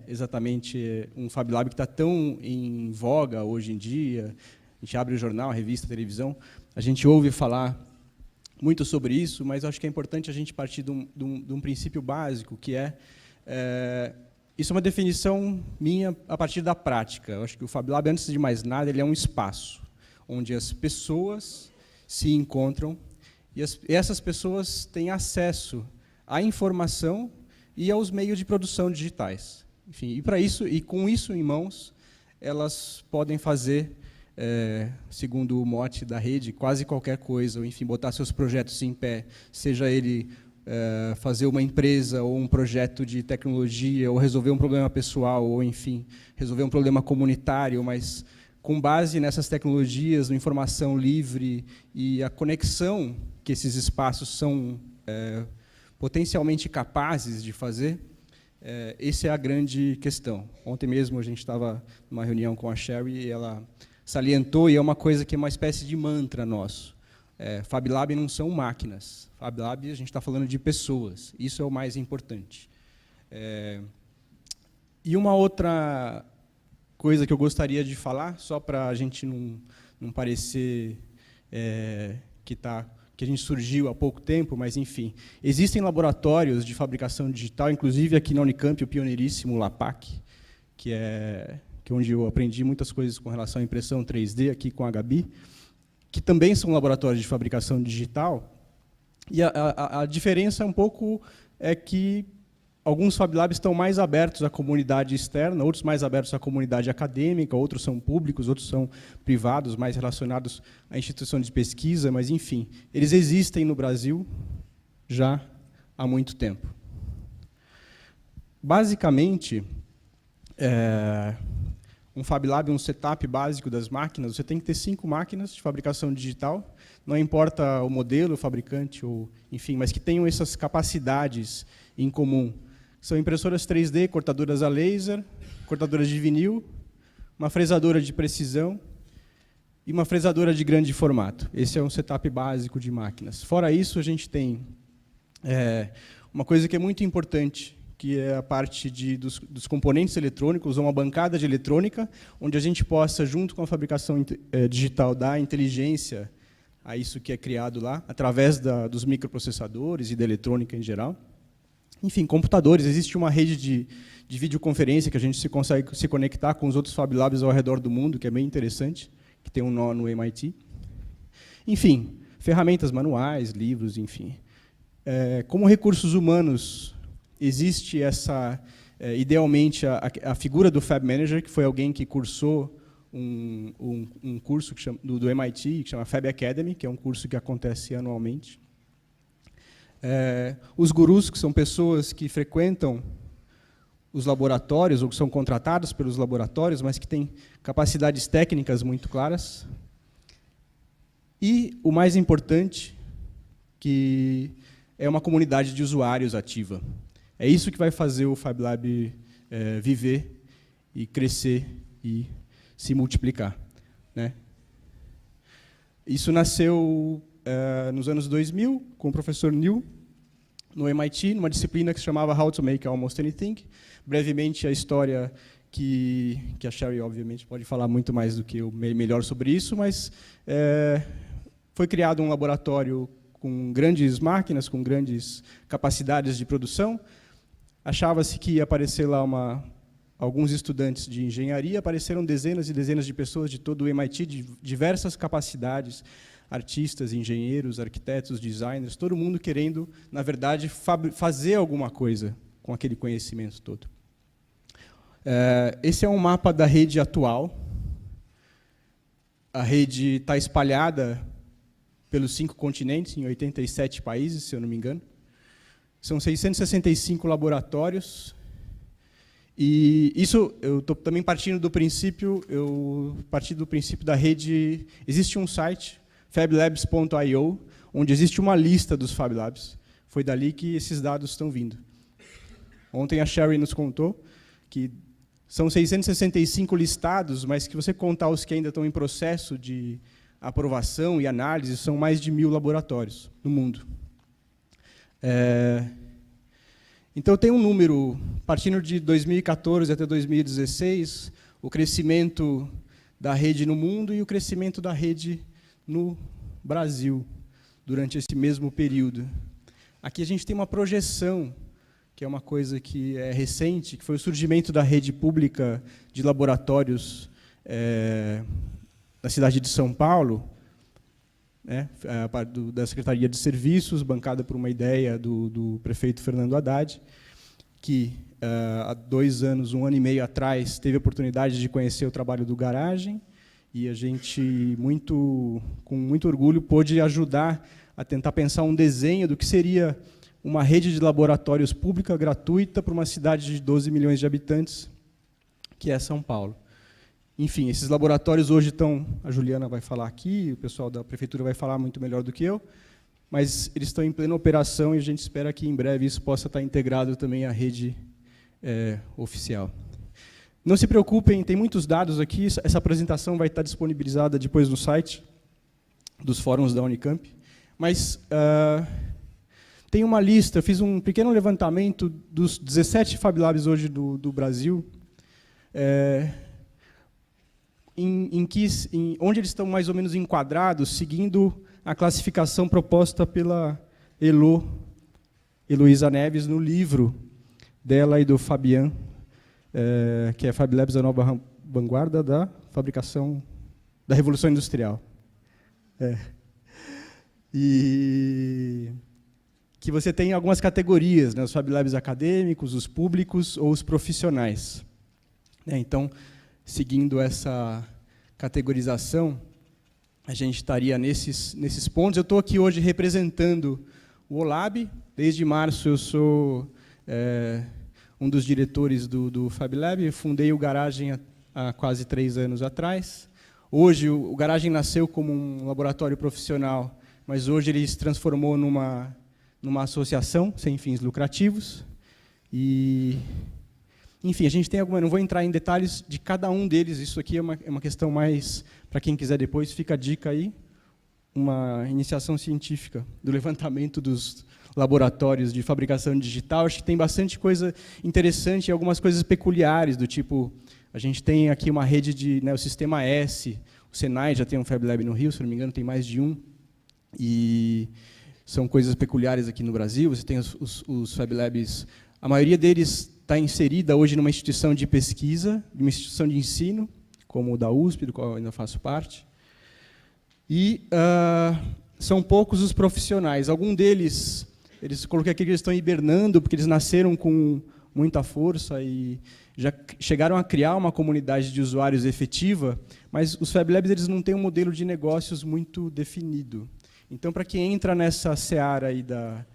exatamente um Fab Lab que está tão em voga hoje em dia. A gente abre o jornal, a revista, a televisão, a gente ouve falar muito sobre isso, mas acho que é importante a gente partir de um princípio básico, que isso é uma definição minha a partir da prática. Eu acho que o Fab Lab, antes de mais nada, ele é um espaço onde as pessoas se encontram e essas pessoas têm acesso à informação e aos meios de produção digitais. Enfim, e para isso, e com isso em mãos, elas podem fazer, segundo o mote da rede, quase qualquer coisa, ou enfim, botar seus projetos em pé, seja ele fazer uma empresa ou um projeto de tecnologia, ou resolver um problema pessoal, ou enfim, resolver um problema comunitário, mas com base nessas tecnologias, na informação livre e a conexão que esses espaços são potencialmente capazes de fazer, essa é a grande questão. Ontem mesmo a gente estava numa reunião com a Sherry e ela salientou, e é uma coisa que é uma espécie de mantra nosso. Fab Lab não são máquinas. Fab Lab, a gente está falando de pessoas. Isso é o mais importante. E uma outra coisa que eu gostaria de falar, só para a gente não parecer que a gente surgiu há pouco tempo, mas, enfim, existem laboratórios de fabricação digital, inclusive aqui na Unicamp, o pioneiríssimo LAPAC, que é onde eu aprendi muitas coisas com relação à impressão 3D, aqui com a Gabi, que também são laboratórios de fabricação digital, e a diferença um pouco é que alguns Fab Labs estão mais abertos à comunidade externa, outros mais abertos à comunidade acadêmica, outros são públicos, outros são privados, mais relacionados à instituição de pesquisa, mas, enfim, eles existem no Brasil já há muito tempo. Basicamente, um Fab Lab, um setup básico das máquinas, você tem que ter 5 máquinas de fabricação digital, não importa o modelo, o fabricante, ou, enfim, mas que tenham essas capacidades em comum. São impressoras 3D, cortadoras a laser, cortadoras de vinil, uma fresadora de precisão e uma fresadora de grande formato. Esse é um setup básico de máquinas. Fora isso, a gente tem uma coisa que é muito importante, que é a parte dos componentes eletrônicos, ou uma bancada de eletrônica, onde a gente possa, junto com a fabricação digital, dar inteligência a isso que é criado lá, através dos microprocessadores e da eletrônica em geral. Enfim, computadores. Existe uma rede de videoconferência que a gente consegue se conectar com os outros Fab Labs ao redor do mundo, que é bem interessante, que tem um nó no MIT. Enfim, ferramentas manuais, livros, enfim. Como recursos humanos, existe idealmente, a figura do Fab Manager, que foi alguém que cursou um curso do MIT, que chama Fab Academy, que é um curso que acontece anualmente. Os gurus, que são pessoas que frequentam os laboratórios, ou que são contratados pelos laboratórios, mas que têm capacidades técnicas muito claras. E o mais importante, que é uma comunidade de usuários ativa. É isso que vai fazer o Fab Lab viver e crescer e se multiplicar, né? Isso nasceu nos anos 2000, com o professor Neil, no MIT, numa disciplina que se chamava How to Make Almost Anything. Brevemente, a história que a Sherry, obviamente, pode falar muito mais do que eu melhor sobre isso, mas foi criado um laboratório com grandes máquinas, com grandes capacidades de produção. Achava-se que ia aparecer lá alguns estudantes de engenharia, apareceram dezenas e dezenas de pessoas de todo o MIT, de diversas capacidades, artistas, engenheiros, arquitetos, designers, todo mundo querendo, na verdade, fazer alguma coisa com aquele conhecimento todo. Esse é um mapa da rede atual. A rede está espalhada pelos 5 continentes, em 87 países, se eu não me engano. São 665 laboratórios. E isso, eu estou também partindo do princípio, da rede. Existe um site, fablabs.io, onde existe uma lista dos Fab Labs. Foi dali que esses dados estão vindo. Ontem a Sherry nos contou que são 665 listados, mas que você contar os que ainda estão em processo de aprovação e análise, são mais de 1000 laboratórios no mundo. Então, tem um número, partindo de 2014 até 2016, o crescimento da rede no mundo e o crescimento da rede no Brasil, durante esse mesmo período. Aqui a gente tem uma projeção, que é uma coisa que é recente, que foi o surgimento da rede pública de laboratórios na cidade de São Paulo, né, da Secretaria de Serviços, bancada por uma ideia do prefeito Fernando Haddad, que há 2 anos, 1 ano e meio atrás, teve a oportunidade de conhecer o trabalho do Garagem, e a gente, com muito orgulho, pôde ajudar a tentar pensar um desenho do que seria uma rede de laboratórios pública gratuita para uma cidade de 12 milhões de habitantes, que é São Paulo. Enfim, esses laboratórios hoje estão, a Juliana vai falar aqui, o pessoal da prefeitura vai falar muito melhor do que eu, mas eles estão em plena operação e a gente espera que em breve isso possa estar integrado também à rede oficial. Não se preocupem, tem muitos dados aqui, essa apresentação vai estar disponibilizada depois no site dos fóruns da Unicamp, mas tem uma lista, eu fiz um pequeno levantamento dos 17 Fab Labs hoje do Brasil, onde eles estão mais ou menos enquadrados, seguindo a classificação proposta pela Heloísa Neves no livro dela e do Fabian, que é Fab Labs, a nova vanguarda da fabricação da Revolução Industrial. E que você tem algumas categorias, né, os Fab Labs acadêmicos, os públicos ou os profissionais. Então, seguindo essa categorização, a gente estaria nesses pontos. Eu estou aqui hoje representando o OLAB. Desde março eu sou um dos diretores do Fab Lab. Eu fundei o Garagem há quase 3 anos atrás. Hoje o Garagem nasceu como um laboratório profissional, mas hoje ele se transformou numa associação sem fins lucrativos. E, enfim, a gente tem alguma... Não vou entrar em detalhes de cada um deles, isso aqui é uma questão mais... Para quem quiser depois, fica a dica aí, uma iniciação científica do levantamento dos laboratórios de fabricação digital. Acho que tem bastante coisa interessante e algumas coisas peculiares, do tipo, a gente tem aqui uma rede de... o Sistema S, o Senai já tem um Fab Lab no Rio, se não me engano, tem mais de um, e são coisas peculiares aqui no Brasil. Você tem os Fab Labs, a maioria deles está inserida hoje numa instituição de pesquisa, de uma instituição de ensino, como o da USP, do qual eu ainda faço parte. E são poucos os profissionais. Alguns deles, coloquei aqui que eles estão hibernando, porque eles nasceram com muita força e já chegaram a criar uma comunidade de usuários efetiva, mas os Fab Labs eles não têm um modelo de negócios muito definido. Então, para quem entra nessa seara aí da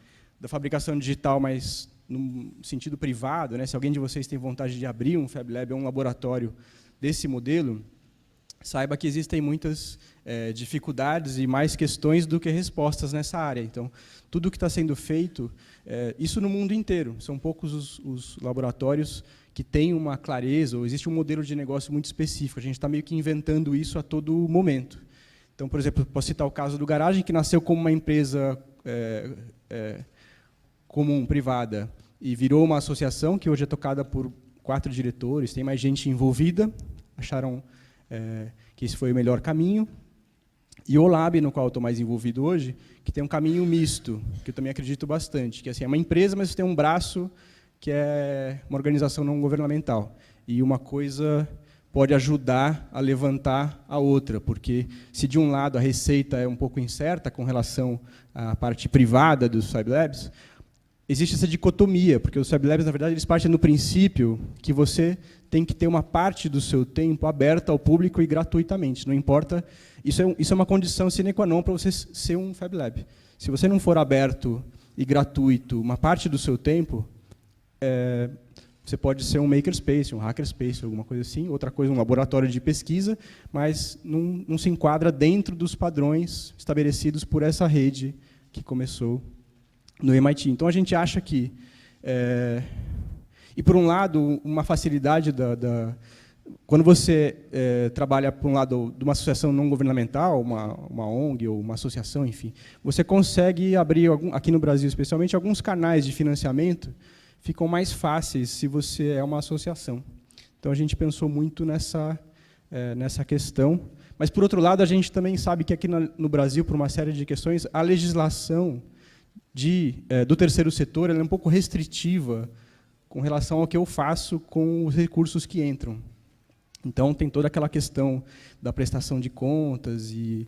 fabricação digital, mas no sentido privado, se alguém de vocês tem vontade de abrir um Fab Lab ou um laboratório desse modelo, saiba que existem muitas dificuldades e mais questões do que respostas nessa área. Então, tudo que está sendo feito, isso no mundo inteiro, são poucos os laboratórios que têm uma clareza, ou existe um modelo de negócio muito específico. A gente está meio que inventando isso a todo momento. Então, por exemplo, posso citar o caso do Garagem, que nasceu como uma empresa comum, privada, e virou uma associação que hoje é tocada por 4 diretores, tem mais gente envolvida, acharam que esse foi o melhor caminho. E o Lab, no qual eu estou mais envolvido hoje, que tem um caminho misto, que eu também acredito bastante, que assim, é uma empresa, mas tem um braço que é uma organização não governamental. E uma coisa pode ajudar a levantar a outra, porque se de um lado a receita é um pouco incerta com relação à parte privada dos Fab Labs, existe essa dicotomia, porque os Fab Labs, na verdade, eles partem do princípio que você tem que ter uma parte do seu tempo aberta ao público e gratuitamente, não importa. Isso é uma condição sine qua non para você ser um Fab Lab. Se você não for aberto e gratuito uma parte do seu tempo, você pode ser um makerspace, um hackerspace, alguma coisa assim, outra coisa, um laboratório de pesquisa, mas não se enquadra dentro dos padrões estabelecidos por essa rede que começou no MIT. Então, a gente acha que... e, por um lado, uma facilidade quando você trabalha, por um lado, de uma associação não governamental, uma ONG ou uma associação, enfim, você consegue abrir, aqui no Brasil especialmente, alguns canais de financiamento ficam mais fáceis se você é uma associação. Então, a gente pensou muito nessa questão. Mas, por outro lado, a gente também sabe que aqui no Brasil, por uma série de questões, a legislação do terceiro setor ela é um pouco restritiva com relação ao que eu faço com os recursos que entram. Então, tem toda aquela questão da prestação de contas e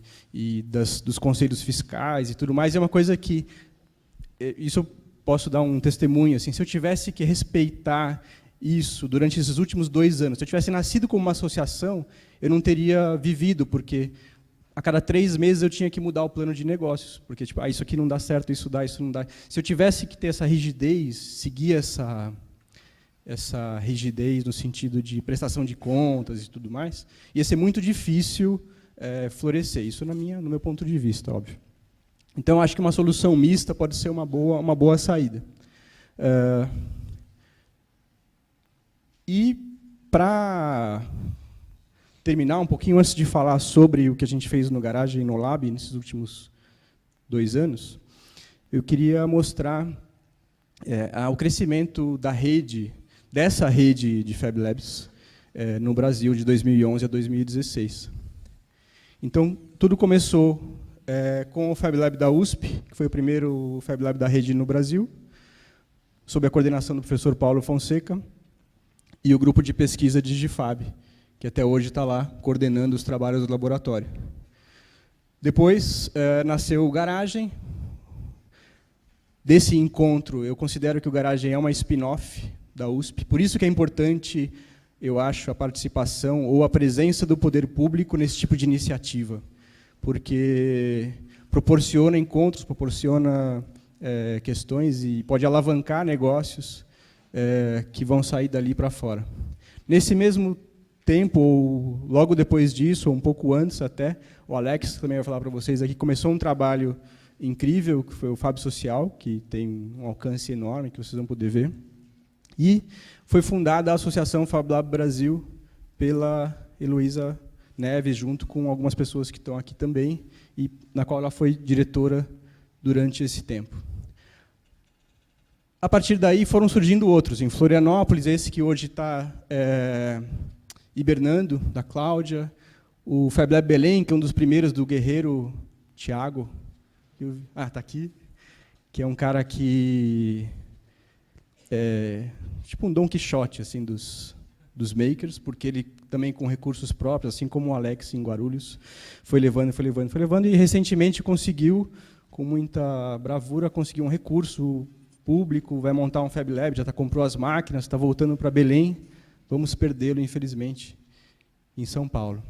dos conselhos fiscais e tudo mais. É uma coisa que, isso eu posso dar um testemunho, assim, se eu tivesse que respeitar isso durante esses últimos 2 anos, se eu tivesse nascido como uma associação, eu não teria vivido, porque a cada 3 meses eu tinha que mudar o plano de negócios, porque tipo, isso aqui não dá certo, isso dá, isso não dá. Se eu tivesse que ter essa rigidez, seguir essa rigidez no sentido de prestação de contas e tudo mais, ia ser muito difícil florescer. Isso no meu ponto de vista, óbvio. Então, acho que uma solução mista pode ser uma boa saída. E, para terminar um pouquinho, antes de falar sobre o que a gente fez no Garagem e no Lab nesses últimos 2 anos, eu queria mostrar o crescimento dessa rede de Fab Labs no Brasil, de 2011 a 2016. Então, tudo começou com o Fab Lab da USP, que foi o primeiro Fab Lab da rede no Brasil, sob a coordenação do professor Paulo Fonseca, e o grupo de pesquisa DigiFab, que até hoje está lá coordenando os trabalhos do laboratório. Depois nasceu o Garagem. Desse encontro, eu considero que o Garagem é uma spin-off da USP, por isso que é importante, eu acho, a participação ou a presença do poder público nesse tipo de iniciativa, porque proporciona encontros, proporciona questões e pode alavancar negócios que vão sair dali para fora. Nesse mesmo tempo, ou logo depois disso, ou um pouco antes até, o Alex também vai falar para vocês aqui, começou um trabalho incrível, que foi o Fab Social, que tem um alcance enorme, que vocês vão poder ver. E foi fundada a Associação Fab Lab Brasil pela Heloísa Neves, junto com algumas pessoas que estão aqui também, e na qual ela foi diretora durante esse tempo. A partir daí foram surgindo outros. Em Florianópolis, esse que hoje está hibernando, da Cláudia, o Fab Lab Belém, que é um dos primeiros do guerreiro Thiago, está aqui, que é um cara que tipo um Don Quixote assim, dos makers, porque ele também com recursos próprios, assim como o Alex em Guarulhos, foi levando, e recentemente conseguiu, com muita bravura, conseguiu um recurso público, vai montar um Fab Lab, já comprou as máquinas, está voltando para Belém, vamos perdê-lo, infelizmente, em São Paulo.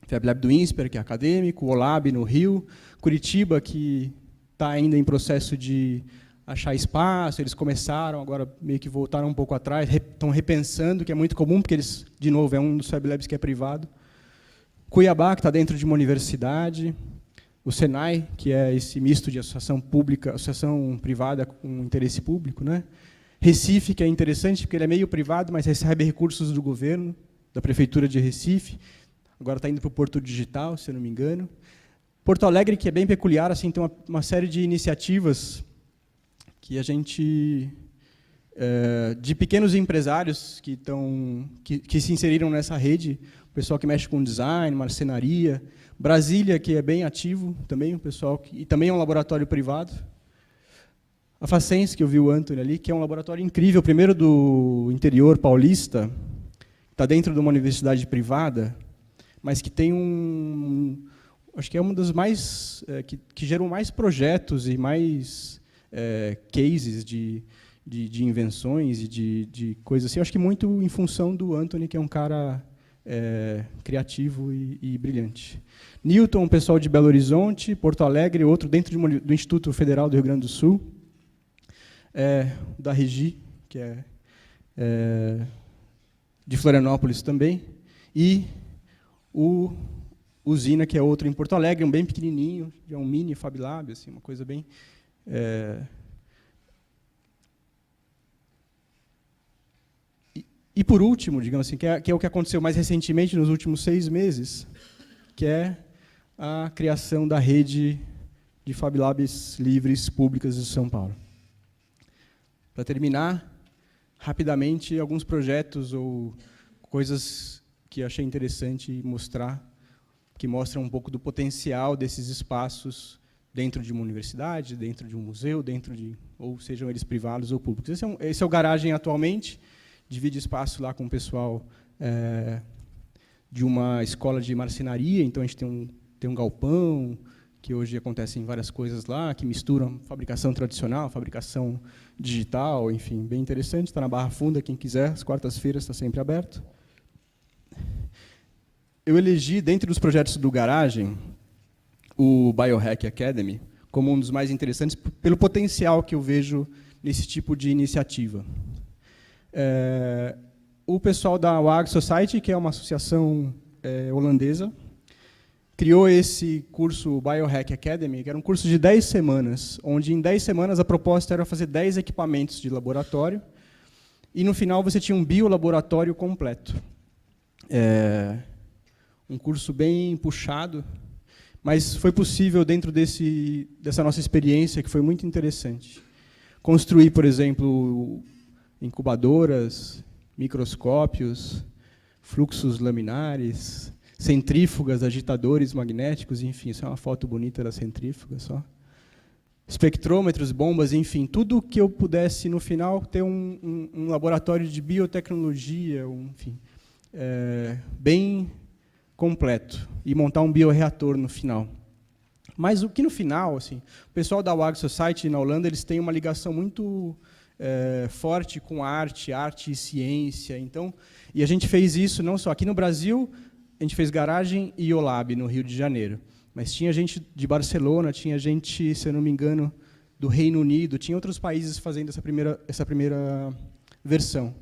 Fab Lab do INSPER, que é acadêmico, o OLAB no Rio, Curitiba, que está ainda em processo de achar espaço, eles começaram, agora meio que voltaram um pouco atrás, estão repensando, que é muito comum, porque eles, de novo, é um dos Fab Labs que é privado. Cuiabá, que está dentro de uma universidade, o Senai, que é esse misto de associação pública, associação privada com interesse público, né? Recife, que é interessante, porque ele é meio privado, mas recebe recursos do governo, da Prefeitura de Recife, agora está indo para o Porto Digital, se eu não me engano. Porto Alegre, que é bem peculiar, assim, tem uma série de iniciativas que a gente, de pequenos empresários que se inseriram nessa rede, o pessoal que mexe com design, marcenaria, Brasília, que é bem ativo também, o pessoal e também é um laboratório privado. A Facens, que eu vi o Antônio ali, que é um laboratório incrível, o primeiro do interior paulista, está dentro de uma universidade privada, mas que tem acho que é uma das mais, que geram mais projetos e mais cases de invenções e de coisas assim. Eu acho que muito em função do Anthony, que é um cara criativo e brilhante. Newton, um pessoal de Belo Horizonte, Porto Alegre, outro dentro do Instituto Federal do Rio Grande do Sul, da Regi, que é de Florianópolis também, e o Usina, que é outro em Porto Alegre, um bem pequenininho, é um mini Fab Lab, assim, uma coisa bem... E, por último, digamos assim, que é o que aconteceu mais recentemente, nos últimos 6 meses, que é a criação da rede de Fab Labs livres públicas de São Paulo. Para terminar, rapidamente alguns projetos ou coisas que achei interessante mostrar, que mostram um pouco do potencial desses espaços dentro de uma universidade, dentro de um museu, ou sejam eles privados ou públicos. Esse é o Garagem atualmente, divide espaço lá com o pessoal de uma escola de marcenaria, então a gente tem um galpão, que hoje acontecem várias coisas lá, que misturam fabricação tradicional, fabricação digital, enfim, bem interessante. Está na Barra Funda, quem quiser, às quartas-feiras está sempre aberto. Eu elegi, dentre os projetos do Garagem, o Biohack Academy como um dos mais interessantes, pelo potencial que eu vejo nesse tipo de iniciativa. O pessoal da WAG Society, que é uma associação holandesa, criou esse curso Biohack Academy, que era um curso de 10 semanas, onde em 10 semanas a proposta era fazer 10 equipamentos de laboratório, e no final você tinha um biolaboratório completo. Um curso bem puxado, mas foi possível, dentro dessa nossa experiência, que foi muito interessante, construir, por exemplo, incubadoras, microscópios, fluxos laminares, centrífugas, agitadores magnéticos, enfim, isso é uma foto bonita da centrífuga só. Espectrômetros, bombas, enfim, tudo que eu pudesse, no final, ter um laboratório de biotecnologia, enfim, bem completo, e montar um bioreator no final. Mas o que no final, assim, o pessoal da WAG Society na Holanda, eles têm uma ligação muito forte com arte e ciência. Então, e a gente fez isso não só aqui no Brasil, a gente fez Garagem e OLAB no Rio de Janeiro. Mas tinha gente de Barcelona, tinha gente, se eu não me engano, do Reino Unido, tinha outros países fazendo essa primeira versão.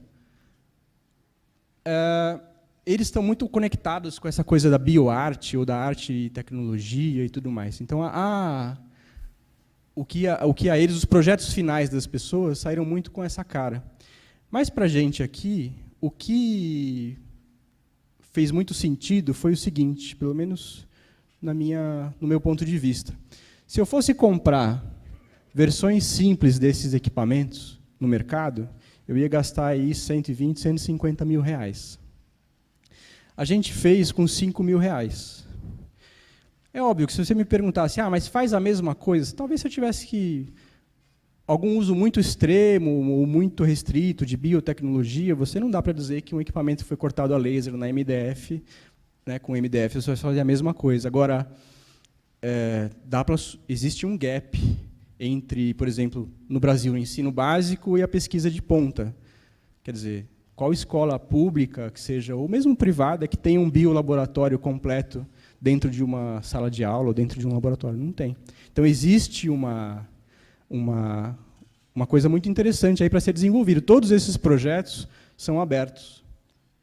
Eles estão muito conectados com essa coisa da bioarte, ou da arte e tecnologia e tudo mais. Então, o que a eles, os projetos finais das pessoas, saíram muito com essa cara. Mas, para a gente aqui, o que fez muito sentido foi o seguinte, pelo menos no meu ponto de vista. Se eu fosse comprar versões simples desses equipamentos no mercado, eu ia gastar aí 120, 150 mil reais. A gente fez com 5 mil reais. É óbvio que se você me perguntasse, mas faz a mesma coisa, talvez se eu tivesse algum uso muito extremo ou muito restrito de biotecnologia, você não dá para dizer que um equipamento foi cortado a laser na MDF, né, com MDF você vai fazer a mesma coisa. Agora, existe um gap entre, por exemplo, no Brasil, o ensino básico e a pesquisa de ponta. Quer dizer, qual escola pública, que seja, ou mesmo privada, que tenha um biolaboratório completo dentro de uma sala de aula ou dentro de um laboratório? Não tem. Então, existe uma coisa muito interessante aí para ser desenvolvida. Todos esses projetos são abertos.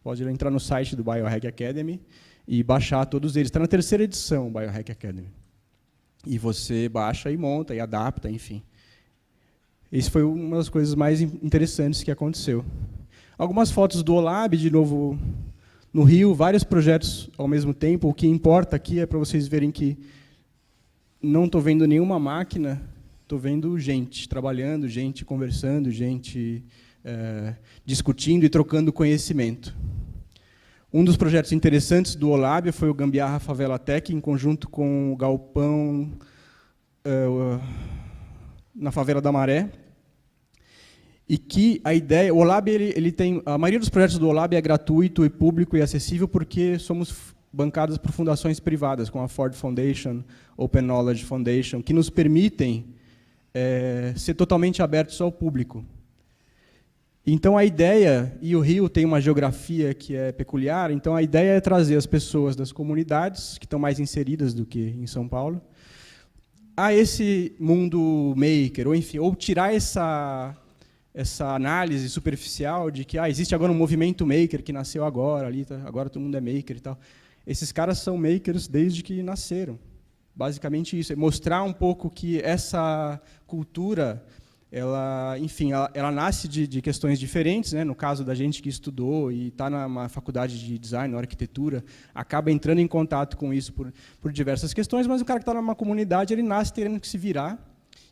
Pode entrar no site do Biohack Academy e baixar todos eles. Está na 3ª edição, o Biohack Academy. E você baixa e monta, e adapta, enfim. Isso foi uma das coisas mais interessantes que aconteceu. Algumas fotos do OLAB, de novo, no Rio, vários projetos ao mesmo tempo. O que importa aqui é para vocês verem que não estou vendo nenhuma máquina, estou vendo gente trabalhando, gente conversando, gente discutindo e trocando conhecimento. Um dos projetos interessantes do OLAB foi o Gambiarra Favela Tech, em conjunto com o Galpão na Favela da Maré. E que a ideia, o OLAB, ele tem, a maioria dos projetos do OLAB é gratuito e público e acessível porque somos bancados por fundações privadas, como a Ford Foundation, Open Knowledge Foundation, que nos permitem ser totalmente abertos ao público. Então, a ideia, e o Rio tem uma geografia que é peculiar, então a ideia é trazer as pessoas das comunidades, que estão mais inseridas do que em São Paulo, a esse mundo maker, ou enfim, ou tirar essa análise superficial de que existe agora um movimento maker que nasceu agora, agora todo mundo é maker e tal. Esses caras são makers desde que nasceram. Basicamente isso, é mostrar um pouco que essa cultura, ela nasce de questões diferentes, né? No caso da gente que estudou e está numa faculdade de design, ou arquitetura, acaba entrando em contato com isso por diversas questões, mas o cara que está numa comunidade, ele nasce tendo que se virar,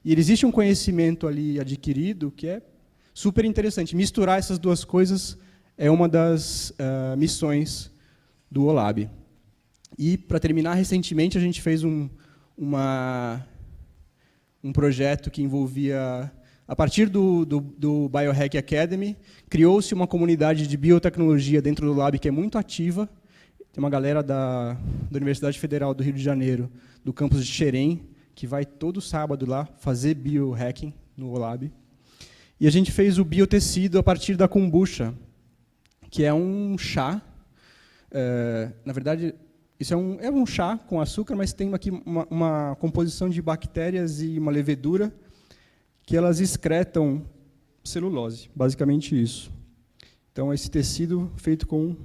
e existe um conhecimento ali adquirido que é super interessante. Misturar essas duas coisas é uma das missões do OLAB. E, para terminar, recentemente a gente fez um projeto que envolvia, a partir do Biohack Academy, criou-se uma comunidade de biotecnologia dentro do Lab que é muito ativa. Tem uma galera da Universidade Federal do Rio de Janeiro, do campus de Xerém, que vai todo sábado lá fazer biohacking no Lab. E a gente fez o biotecido a partir da kombucha, que é um chá. Na verdade, isso é um chá com açúcar, mas tem aqui uma composição de bactérias e uma levedura que elas excretam celulose, basicamente isso. Então, esse tecido feito com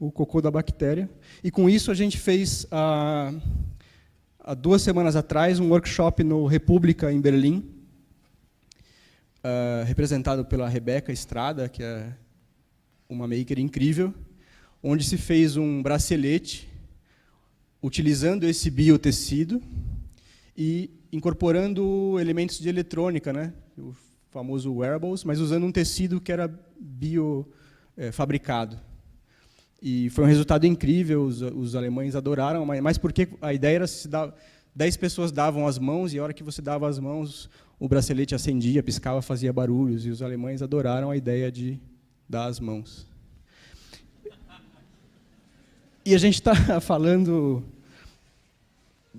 o cocô da bactéria. E, com isso, a gente fez, há 2 semanas atrás, um workshop no República, em Berlim, representado pela Rebeca Estrada, que é uma maker incrível, onde se fez um bracelete utilizando esse biotecido e incorporando elementos de eletrônica, né, o famoso wearables, mas usando um tecido que era biofabricado. E foi um resultado incrível, os alemães adoraram, mas porque a ideia era 10 pessoas davam as mãos, e a hora que você dava as mãos, o bracelete acendia, piscava, fazia barulhos, e os alemães adoraram a ideia de dar as mãos. E a gente está falando...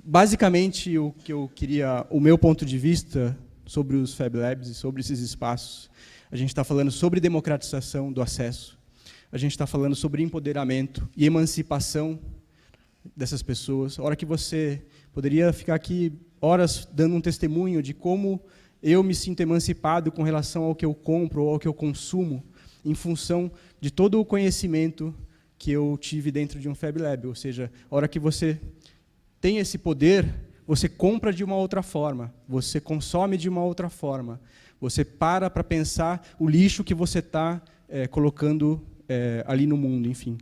Basicamente, o que eu queria, o meu ponto de vista sobre os Fab Labs e sobre esses espaços, a gente está falando sobre democratização do acesso, a gente está falando sobre empoderamento e emancipação dessas pessoas. A hora que você poderia ficar aqui horas dando um testemunho de como eu me sinto emancipado com relação ao que eu compro ou ao que eu consumo, em função de todo o conhecimento que eu tive dentro de um Fab Lab. Ou seja, a hora que você tem esse poder, você compra de uma outra forma, você consome de uma outra forma, você para pensar o lixo que você está colocando ali no mundo, enfim.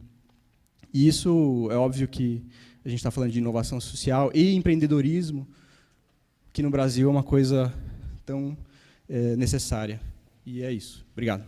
E isso é óbvio que a gente está falando de inovação social e empreendedorismo, que no Brasil é uma coisa tão necessária. E é isso. Obrigado.